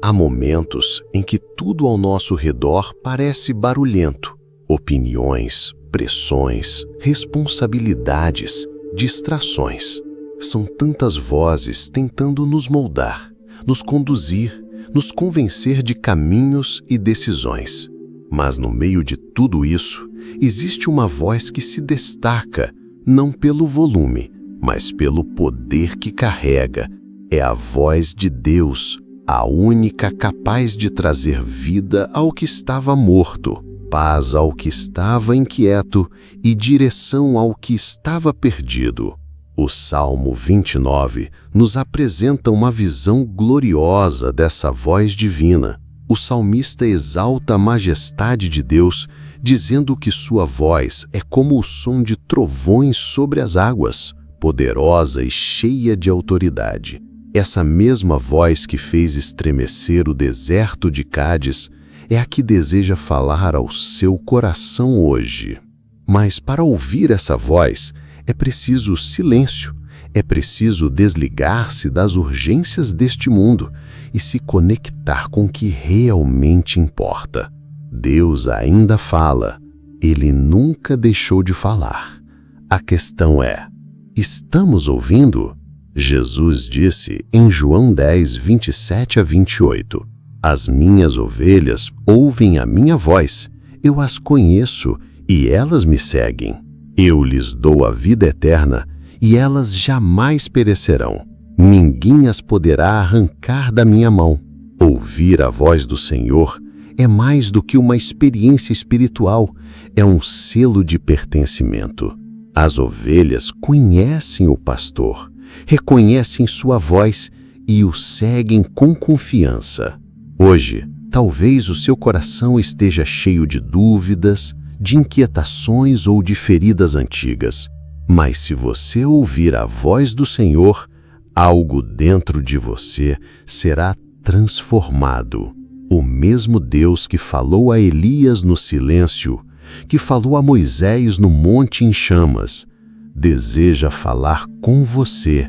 Há momentos em que tudo ao nosso redor parece barulhento. Opiniões, pressões, responsabilidades, distrações. São tantas vozes tentando nos moldar, nos conduzir, nos convencer de caminhos e decisões. Mas no meio de tudo isso, existe uma voz que se destaca, não pelo volume, mas pelo poder que carrega. É a voz de Deus, a única capaz de trazer vida ao que estava morto, paz ao que estava inquieto e direção ao que estava perdido. O Salmo 29 nos apresenta uma visão gloriosa dessa voz divina. O salmista exalta a majestade de Deus, dizendo que sua voz é como o som de trovões sobre as águas, poderosa e cheia de autoridade. Essa mesma voz que fez estremecer o deserto de Cádiz é a que deseja falar ao seu coração hoje. Mas para ouvir essa voz, é preciso silêncio, é preciso desligar-se das urgências deste mundo e se conectar com o que realmente importa. Deus ainda fala, Ele nunca deixou de falar. A questão é, estamos ouvindo? Jesus disse em João 10, 27-28, As minhas ovelhas ouvem a minha voz, eu as conheço e elas me seguem. Eu lhes dou a vida eterna e elas jamais perecerão. Ninguém as poderá arrancar da minha mão. Ouvir a voz do Senhor é mais do que uma experiência espiritual, é um selo de pertencimento. As ovelhas conhecem o pastor, reconhecem sua voz e o seguem com confiança. Hoje, talvez o seu coração esteja cheio de dúvidas, de inquietações ou de feridas antigas. Mas se você ouvir a voz do Senhor, algo dentro de você será transformado. O mesmo Deus que falou a Elias no silêncio, que falou a Moisés no monte em chamas, deseja falar com você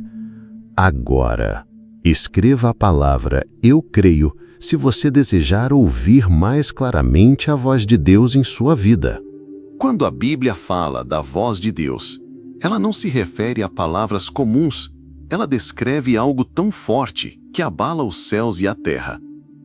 agora. Escreva a palavra "Eu creio" se você desejar ouvir mais claramente a voz de Deus em sua vida. Quando a Bíblia fala da voz de Deus, ela não se refere a palavras comuns, ela descreve algo tão forte que abala os céus e a terra.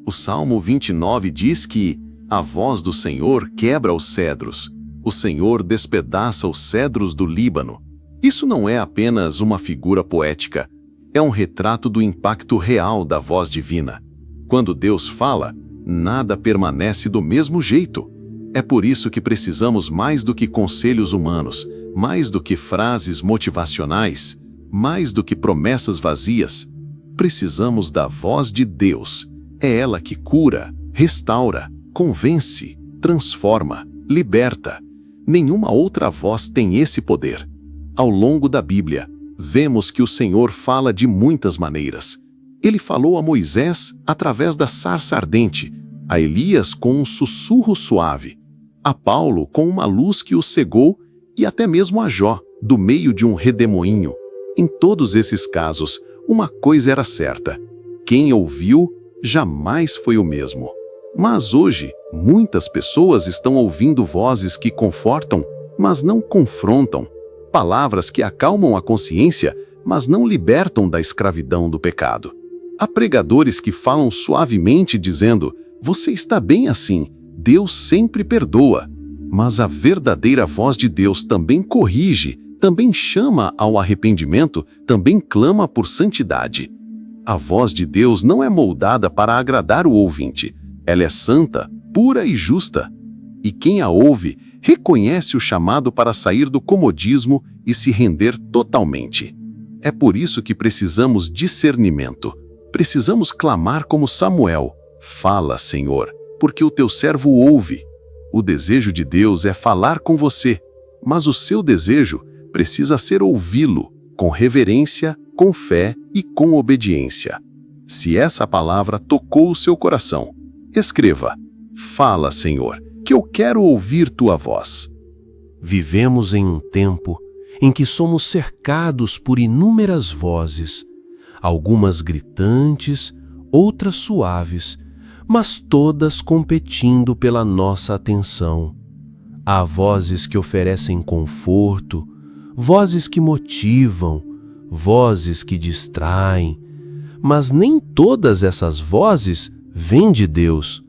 O Salmo 29 diz que a voz do Senhor quebra os cedros, o Senhor despedaça os cedros do Líbano. Isso não é apenas uma figura poética, é um retrato do impacto real da voz divina. Quando Deus fala, nada permanece do mesmo jeito. É por isso que precisamos mais do que conselhos humanos, mais do que frases motivacionais, mais do que promessas vazias. Precisamos da voz de Deus. É ela que cura, restaura, convence, transforma, liberta. Nenhuma outra voz tem esse poder. Ao longo da Bíblia, vemos que o Senhor fala de muitas maneiras. Ele falou a Moisés através da sarça ardente, a Elias com um sussurro suave, a Paulo com uma luz que o cegou e até mesmo a Jó, do meio de um redemoinho. Em todos esses casos, uma coisa era certa: quem ouviu jamais foi o mesmo. Mas hoje, muitas pessoas estão ouvindo vozes que confortam, mas não confrontam. Palavras que acalmam a consciência, mas não libertam da escravidão do pecado. Há pregadores que falam suavemente dizendo: "Você está bem assim, Deus sempre perdoa." Mas a verdadeira voz de Deus também corrige, também chama ao arrependimento, também clama por santidade. A voz de Deus não é moldada para agradar o ouvinte. Ela é santa, pura e justa. E quem a ouve reconhece o chamado para sair do comodismo e se render totalmente. É por isso que precisamos discernimento. Precisamos clamar como Samuel: "Fala, Senhor, porque o teu servo ouve." O desejo de Deus é falar com você, mas o seu desejo precisa ser ouvi-lo, com reverência, com fé e com obediência. Se essa palavra tocou o seu coração, escreva: "Fala, Senhor, que eu quero ouvir tua voz." Vivemos em um tempo em que somos cercados por inúmeras vozes, algumas gritantes, outras suaves, mas todas competindo pela nossa atenção. Há vozes que oferecem conforto, vozes que motivam, vozes que distraem, mas nem todas essas vozes vêm de Deus.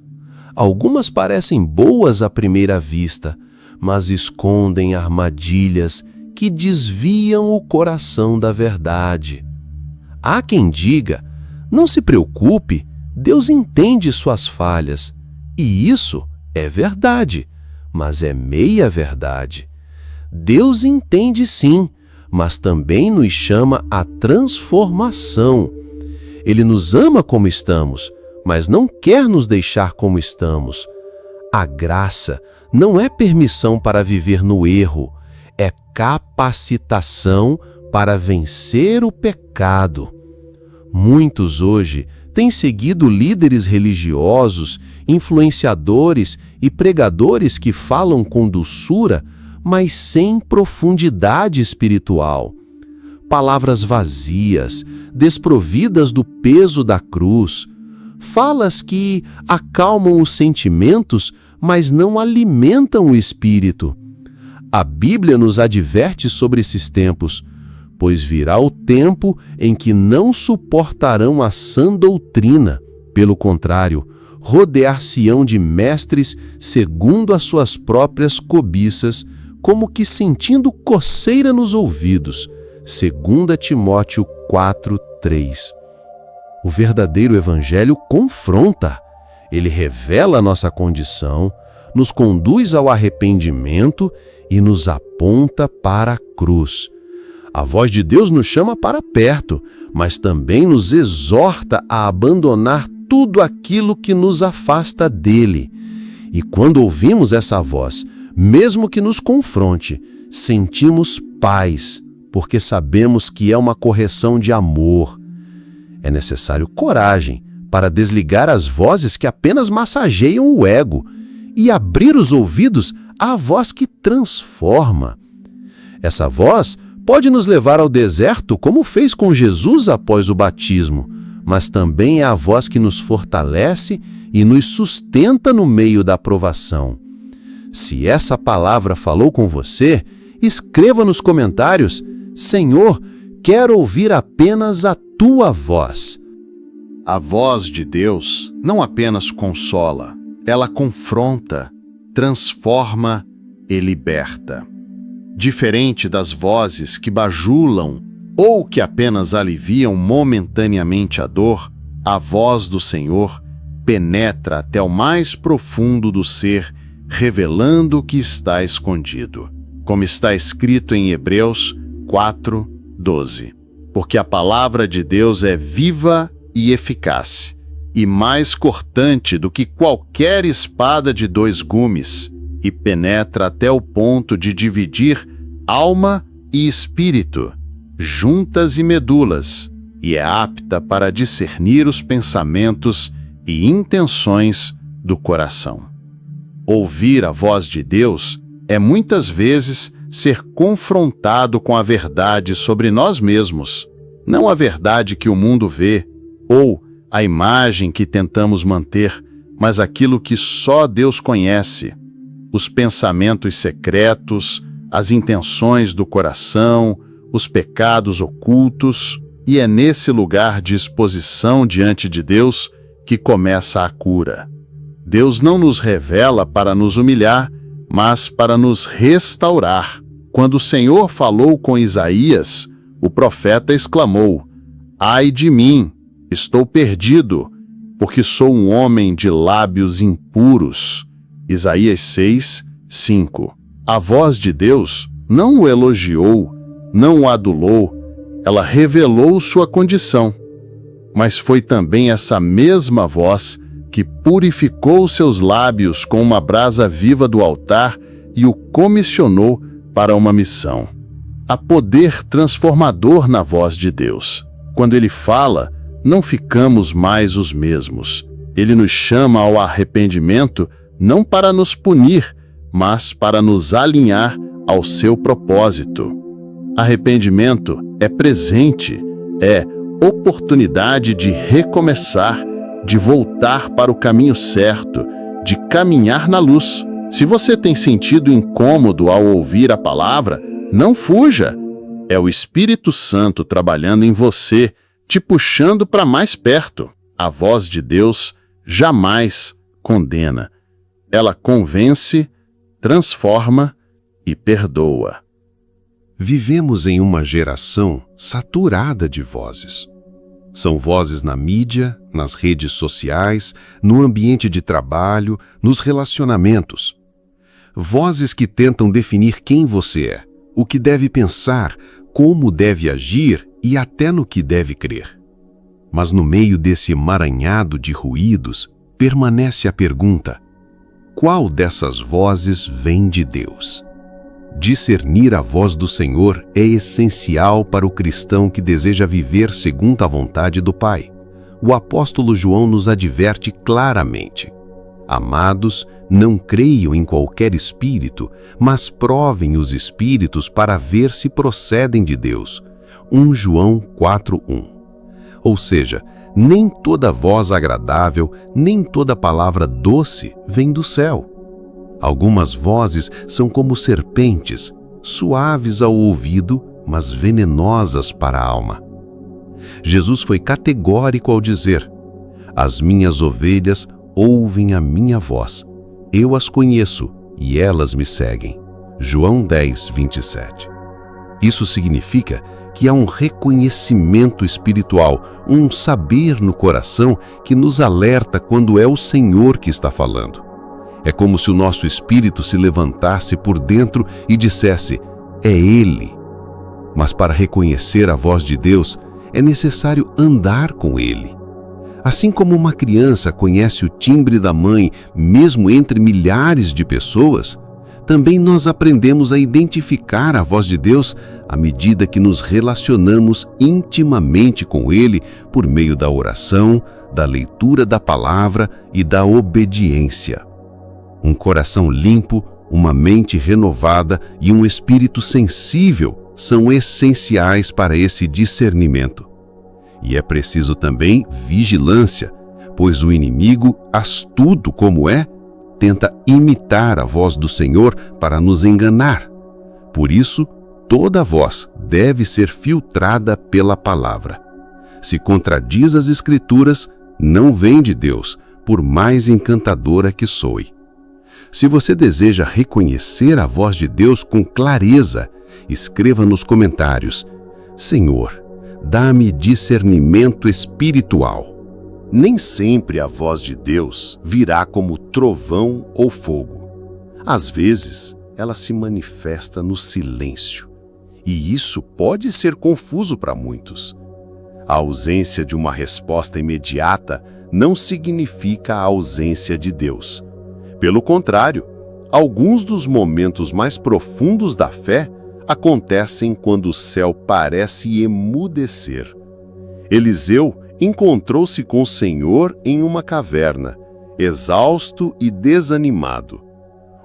Algumas parecem boas à primeira vista, mas escondem armadilhas que desviam o coração da verdade. Há quem diga: não se preocupe, Deus entende suas falhas. E isso é verdade, mas é meia verdade. Deus entende sim, mas também nos chama à transformação. Ele nos ama como estamos, mas não quer nos deixar como estamos. A graça não é permissão para viver no erro, é capacitação para vencer o pecado. Muitos hoje têm seguido líderes religiosos, influenciadores e pregadores que falam com doçura, mas sem profundidade espiritual. Palavras vazias, desprovidas do peso da cruz. Falas que acalmam os sentimentos, mas não alimentam o espírito. A Bíblia nos adverte sobre esses tempos, pois virá o tempo em que não suportarão a sã doutrina. Pelo contrário, rodear-se-ão de mestres segundo as suas próprias cobiças, como que sentindo coceira nos ouvidos. 2 Timóteo 4:3. O verdadeiro evangelho confronta. Ele revela a nossa condição, nos conduz ao arrependimento e nos aponta para a cruz. A voz de Deus nos chama para perto, mas também nos exorta a abandonar tudo aquilo que nos afasta dele. E quando ouvimos essa voz, mesmo que nos confronte, sentimos paz, porque sabemos que é uma correção de amor. É necessário coragem para desligar as vozes que apenas massageiam o ego e abrir os ouvidos à voz que transforma. Essa voz pode nos levar ao deserto, como fez com Jesus após o batismo, mas também é a voz que nos fortalece e nos sustenta no meio da provação. Se essa palavra falou com você, escreva nos comentários: Senhor, quero ouvir apenas a tua voz. A voz de Deus não apenas consola, ela confronta, transforma e liberta. Diferente das vozes que bajulam ou que apenas aliviam momentaneamente a dor, a voz do Senhor penetra até o mais profundo do ser, revelando o que está escondido. Como está escrito em Hebreus 4:12. Porque a palavra de Deus é viva e eficaz, e mais cortante do que qualquer espada de 2 gumes, e penetra até o ponto de dividir alma e espírito, juntas e medulas, e é apta para discernir os pensamentos e intenções do coração. Ouvir a voz de Deus é muitas vezes ser confrontado com a verdade sobre nós mesmos, não a verdade que o mundo vê, ou a imagem que tentamos manter, mas aquilo que só Deus conhece, os pensamentos secretos, as intenções do coração, os pecados ocultos, e é nesse lugar de exposição diante de Deus que começa a cura. Deus não nos revela para nos humilhar, mas para nos restaurar. Quando o Senhor falou com Isaías, o profeta exclamou: Ai de mim, estou perdido, porque sou um homem de lábios impuros. Isaías 6:5. A voz de Deus não o elogiou, não o adulou, ela revelou sua condição. Mas foi também essa mesma voz que purificou seus lábios com uma brasa viva do altar e o comissionou para uma missão. Há poder transformador na voz de Deus. Quando Ele fala, não ficamos mais os mesmos. Ele nos chama ao arrependimento não para nos punir, mas para nos alinhar ao seu propósito. Arrependimento é presente, é oportunidade de recomeçar, de voltar para o caminho certo, de caminhar na luz. Se você tem sentido incômodo ao ouvir a palavra, não fuja. É o Espírito Santo trabalhando em você, te puxando para mais perto. A voz de Deus jamais condena. Ela convence, transforma e perdoa. Vivemos em uma geração saturada de vozes. São vozes na mídia, nas redes sociais, no ambiente de trabalho, nos relacionamentos. Vozes que tentam definir quem você é, o que deve pensar, como deve agir e até no que deve crer. Mas no meio desse emaranhado de ruídos, permanece a pergunta: qual dessas vozes vem de Deus? Discernir a voz do Senhor é essencial para o cristão que deseja viver segundo a vontade do Pai. O apóstolo João nos adverte claramente: amados, não creiam em qualquer espírito, mas provem os espíritos para ver se procedem de Deus. 1 João 4:1. Ou seja, nem toda voz agradável, nem toda palavra doce vem do céu. Algumas vozes são como serpentes, suaves ao ouvido, mas venenosas para a alma. Jesus foi categórico ao dizer: as minhas ovelhas ouvem a minha voz. Eu as conheço e elas me seguem. João 10:27. Isso significa que há um reconhecimento espiritual, um saber no coração que nos alerta quando é o Senhor que está falando. É como se o nosso espírito se levantasse por dentro e dissesse: é Ele. Mas para reconhecer a voz de Deus, é necessário andar com Ele. Assim como uma criança conhece o timbre da mãe, mesmo entre milhares de pessoas, também nós aprendemos a identificar a voz de Deus à medida que nos relacionamos intimamente com Ele por meio da oração, da leitura da palavra e da obediência. Um coração limpo, uma mente renovada e um espírito sensível são essenciais para esse discernimento. E é preciso também vigilância, pois o inimigo, astuto como é, tenta imitar a voz do Senhor para nos enganar. Por isso, toda voz deve ser filtrada pela palavra. Se contradiz as Escrituras, não vem de Deus, por mais encantadora que soe. Se você deseja reconhecer a voz de Deus com clareza, escreva nos comentários: Senhor, dá-me discernimento espiritual. Nem sempre a voz de Deus virá como trovão ou fogo. Às vezes, ela se manifesta no silêncio. E isso pode ser confuso para muitos. A ausência de uma resposta imediata não significa a ausência de Deus. Pelo contrário, alguns dos momentos mais profundos da fé acontecem quando o céu parece emudecer. Eliseu encontrou-se com o Senhor em uma caverna, exausto e desanimado.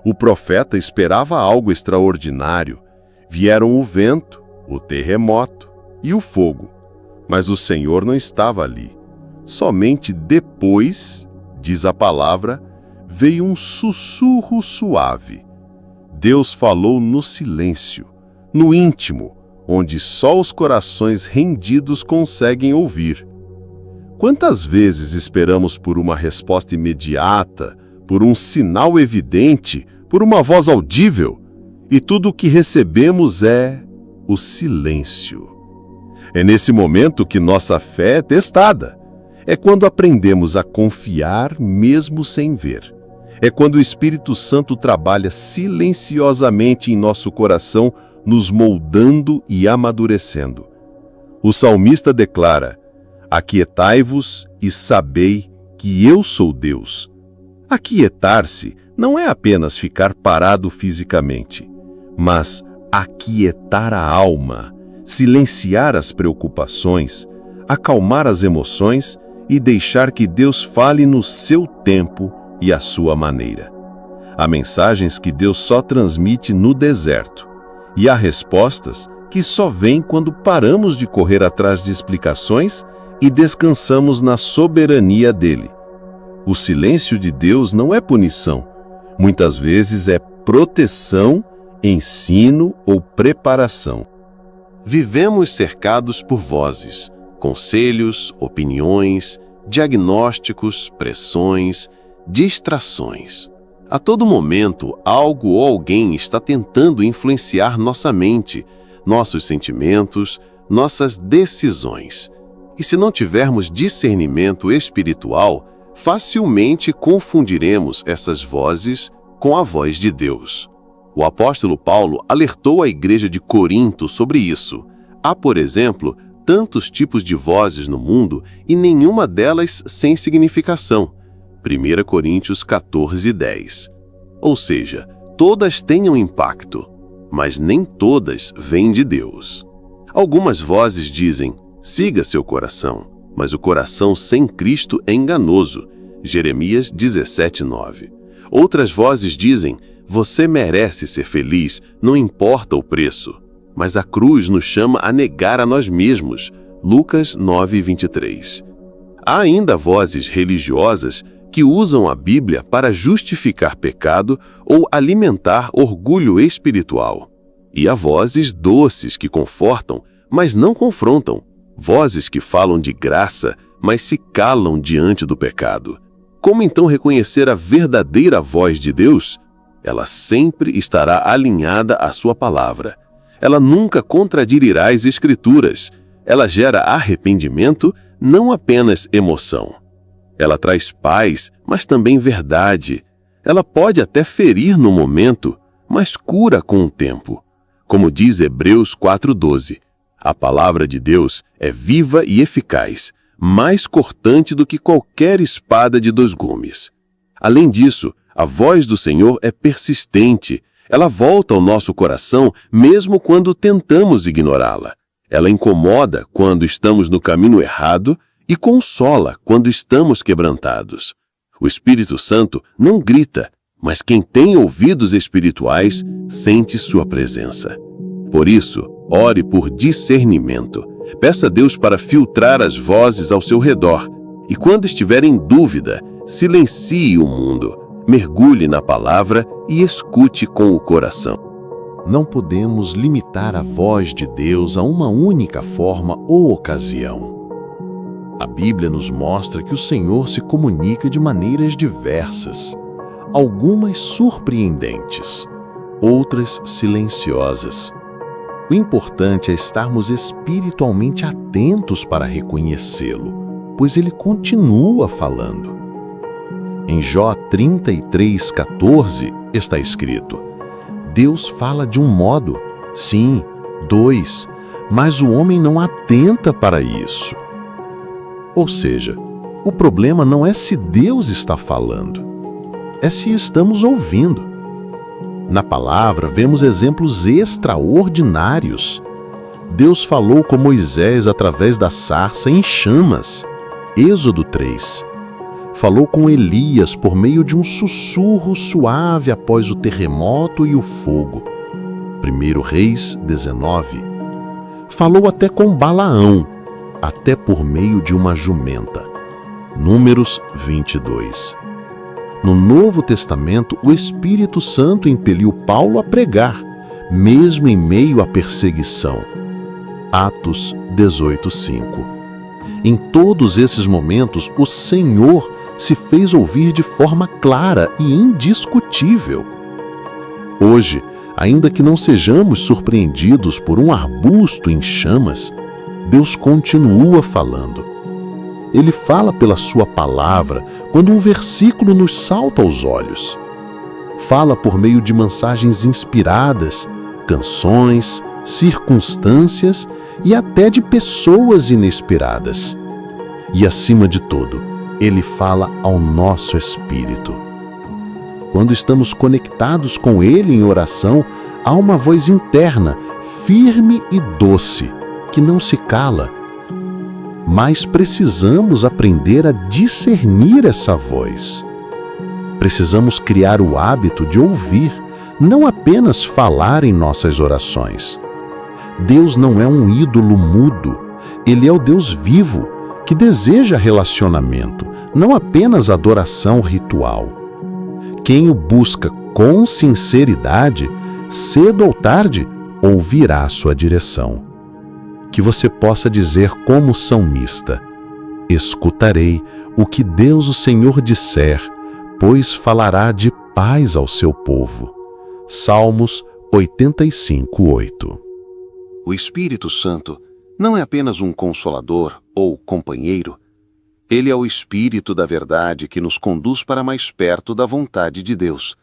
O profeta esperava algo extraordinário. Vieram o vento, o terremoto e o fogo, mas o Senhor não estava ali. Somente depois, diz a palavra, veio um sussurro suave. Deus falou no silêncio, no íntimo, onde só os corações rendidos conseguem ouvir. Quantas vezes esperamos por uma resposta imediata, por um sinal evidente, por uma voz audível, e tudo o que recebemos é o silêncio. É nesse momento que nossa fé é testada. É quando aprendemos a confiar mesmo sem ver. É quando o Espírito Santo trabalha silenciosamente em nosso coração, nos moldando e amadurecendo. O salmista declara: aquietai-vos e sabei que eu sou Deus. Aquietar-se não é apenas ficar parado fisicamente, mas aquietar a alma, silenciar as preocupações, acalmar as emoções e deixar que Deus fale no seu tempo e à sua maneira. Há mensagens que Deus só transmite no deserto, e há respostas que só vêm quando paramos de correr atrás de explicações e descansamos na soberania dele. O silêncio de Deus não é punição, muitas vezes é proteção, ensino ou preparação. Vivemos cercados por vozes, conselhos, opiniões, diagnósticos, pressões, distrações. A todo momento, algo ou alguém está tentando influenciar nossa mente, nossos sentimentos, nossas decisões. E se não tivermos discernimento espiritual, facilmente confundiremos essas vozes com a voz de Deus. O apóstolo Paulo alertou a igreja de Corinto sobre isso. Há, por exemplo, tantos tipos de vozes no mundo e nenhuma delas sem significação. 1 Coríntios 14:10. Ou seja, todas têm um impacto, mas nem todas vêm de Deus. Algumas vozes dizem: siga seu coração, mas o coração sem Cristo é enganoso. Jeremias 17:9. Outras vozes dizem: você merece ser feliz, não importa o preço. Mas a cruz nos chama a negar a nós mesmos. Lucas 9:23. Há ainda vozes religiosas que usam a Bíblia para justificar pecado ou alimentar orgulho espiritual. E há vozes doces que confortam, mas não confrontam. Vozes que falam de graça, mas se calam diante do pecado. Como então reconhecer a verdadeira voz de Deus? Ela sempre estará alinhada à sua palavra. Ela nunca contradirá as Escrituras. Ela gera arrependimento, não apenas emoção. Ela traz paz, mas também verdade. Ela pode até ferir no momento, mas cura com o tempo. Como diz Hebreus 4:12, a palavra de Deus é viva e eficaz, mais cortante do que qualquer espada de 2 gumes. Além disso, a voz do Senhor é persistente. Ela volta ao nosso coração mesmo quando tentamos ignorá-la. Ela incomoda quando estamos no caminho errado e consola quando estamos quebrantados. O Espírito Santo não grita, mas quem tem ouvidos espirituais sente sua presença. Por isso, ore por discernimento. Peça a Deus para filtrar as vozes ao seu redor. E quando estiver em dúvida, silencie o mundo, mergulhe na palavra e escute com o coração. Não podemos limitar a voz de Deus a uma única forma ou ocasião. A Bíblia nos mostra que o Senhor se comunica de maneiras diversas, algumas surpreendentes, outras silenciosas. O importante é estarmos espiritualmente atentos para reconhecê-lo, pois ele continua falando. Em Jó 33:14 está escrito: Deus fala de um modo, sim, 2, mas o homem não atenta para isso. Ou seja, o problema não é se Deus está falando, é se estamos ouvindo. Na palavra, vemos exemplos extraordinários. Deus falou com Moisés através da sarça em chamas, Êxodo 3. Falou com Elias por meio de um sussurro suave após o terremoto e o fogo, 1 Reis 19. Falou até com Balaão, até por meio de uma jumenta, Números 22. No Novo Testamento, o Espírito Santo impeliu Paulo a pregar, mesmo em meio à perseguição, Atos 18:5. Em todos esses momentos, o Senhor se fez ouvir de forma clara e indiscutível. Hoje, ainda que não sejamos surpreendidos por um arbusto em chamas, Deus continua falando. Ele fala pela sua palavra quando um versículo nos salta aos olhos. Fala por meio de mensagens inspiradas, canções, circunstâncias e até de pessoas inesperadas. E, acima de tudo, Ele fala ao nosso espírito. Quando estamos conectados com Ele em oração, há uma voz interna, firme e doce, que não se cala. Mas precisamos aprender a discernir essa voz. Precisamos criar o hábito de ouvir, não apenas falar em nossas orações. Deus não é um ídolo mudo, Ele é o Deus vivo, que que deseja relacionamento, não apenas adoração ritual. Quem o busca com sinceridade, cedo ou tarde, ouvirá sua direção. Que você possa dizer como salmista: escutarei o que Deus o Senhor disser, pois falará de paz ao seu povo. Salmos 85:8. O Espírito Santo não é apenas um consolador ou companheiro. Ele é o Espírito da verdade que nos conduz para mais perto da vontade de Deus.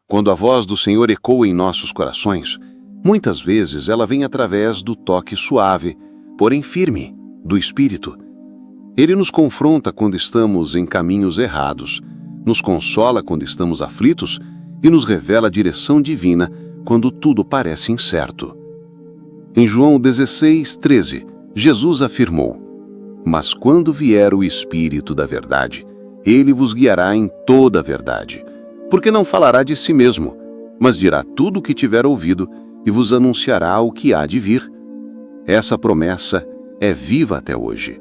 Quando a voz do Senhor ecoa em nossos corações, muitas vezes ela vem através do toque suave, porém firme, do Espírito. Ele nos confronta quando estamos em caminhos errados, nos consola quando estamos aflitos e nos revela a direção divina quando tudo parece incerto. Em João 16:13, Jesus afirmou: "Mas quando vier o Espírito da verdade, ele vos guiará em toda a verdade, porque não falará de si mesmo, mas dirá tudo o que tiver ouvido e vos anunciará o que há de vir." Essa promessa é viva até hoje.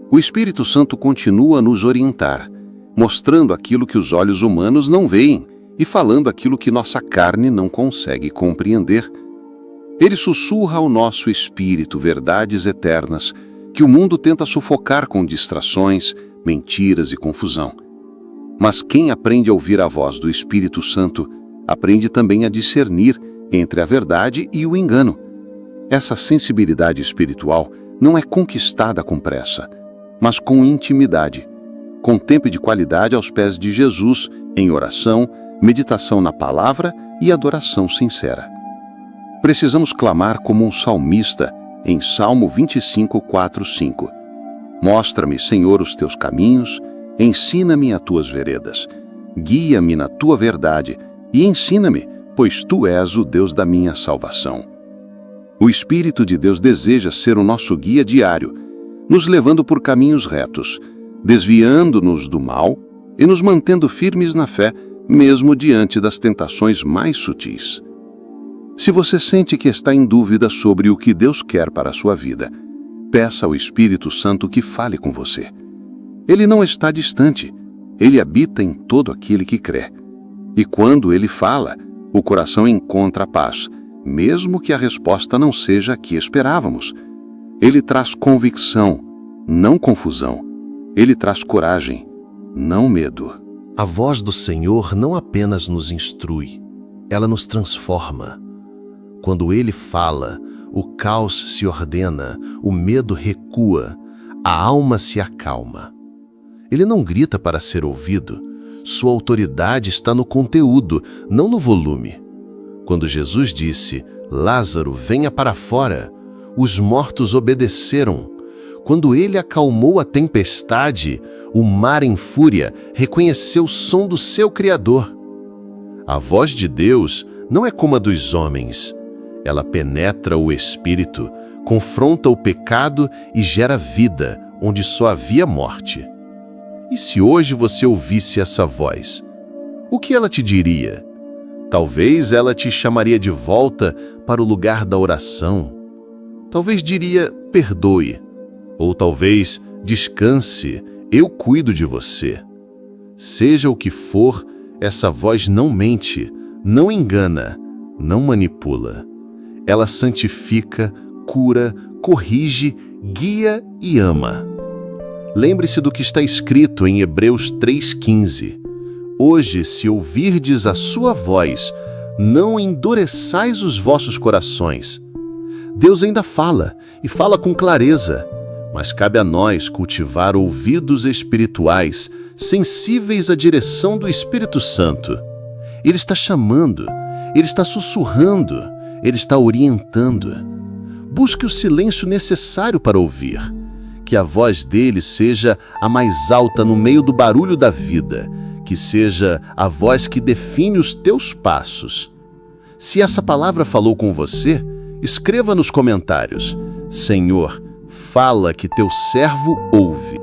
O Espírito Santo continua a nos orientar, mostrando aquilo que os olhos humanos não veem e falando aquilo que nossa carne não consegue compreender. Ele sussurra ao nosso espírito verdades eternas que o mundo tenta sufocar com distrações, mentiras e confusão. Mas quem aprende a ouvir a voz do Espírito Santo, aprende também a discernir entre a verdade e o engano. Essa sensibilidade espiritual não é conquistada com pressa, mas com intimidade, com tempo de qualidade aos pés de Jesus, em oração, meditação na palavra e adoração sincera. Precisamos clamar como um salmista em Salmo 25:4-5. Mostra-me, Senhor, os teus caminhos, ensina-me as tuas veredas. Guia-me na tua verdade e ensina-me, pois tu és o Deus da minha salvação. O Espírito de Deus deseja ser o nosso guia diário, nos levando por caminhos retos, desviando-nos do mal e nos mantendo firmes na fé, mesmo diante das tentações mais sutis. Se você sente que está em dúvida sobre o que Deus quer para a sua vida, peça ao Espírito Santo que fale com você. Ele não está distante, ele habita em todo aquele que crê. E quando ele fala, o coração encontra paz, mesmo que a resposta não seja a que esperávamos. Ele traz convicção, não confusão. Ele traz coragem, não medo. A voz do Senhor não apenas nos instrui, ela nos transforma. Quando Ele fala, o caos se ordena, o medo recua, a alma se acalma. Ele não grita para ser ouvido, sua autoridade está no conteúdo, não no volume. Quando Jesus disse: "Lázaro, venha para fora", os mortos obedeceram. Quando ele acalmou a tempestade, o mar em fúria reconheceu o som do seu Criador. A voz de Deus não é como a dos homens. Ela penetra o espírito, confronta o pecado e gera vida onde só havia morte. E se hoje você ouvisse essa voz, o que ela te diria? Talvez ela te chamaria de volta para o lugar da oração. Talvez diria: "Perdoe." Ou talvez: "Descanse, eu cuido de você." Seja o que for, essa voz não mente, não engana, não manipula. Ela santifica, cura, corrige, guia e ama. Lembre-se do que está escrito em Hebreus 3,15. "Hoje, se ouvirdes a sua voz, não endureçais os vossos corações." Deus ainda fala, e fala com clareza, mas cabe a nós cultivar ouvidos espirituais, sensíveis à direção do Espírito Santo. Ele está chamando, ele está sussurrando, ele está orientando. Busque o silêncio necessário para ouvir. Que a voz dele seja a mais alta no meio do barulho da vida, que seja a voz que define os teus passos. Se essa palavra falou com você, escreva nos comentários: "Senhor, fala que teu servo ouve."